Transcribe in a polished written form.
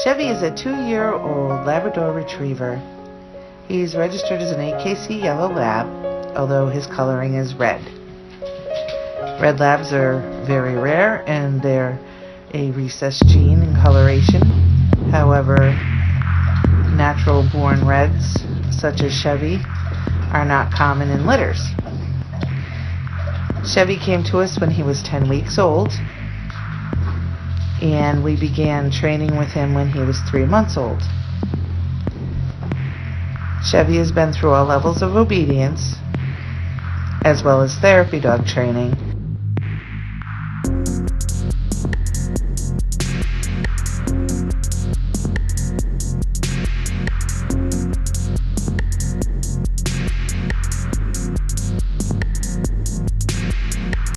Chevy is a 2-year-old Labrador Retriever. He's registered as an AKC Yellow Lab, although his coloring is red. Red Labs are very rare and they're a recessed gene in coloration. However, natural-born reds, such as Chevy, are not common in litters. Chevy came to us when he was 10 weeks old, and we began training with him when he was 3 months old. Chevy has been through all levels of obedience, as well as therapy dog training,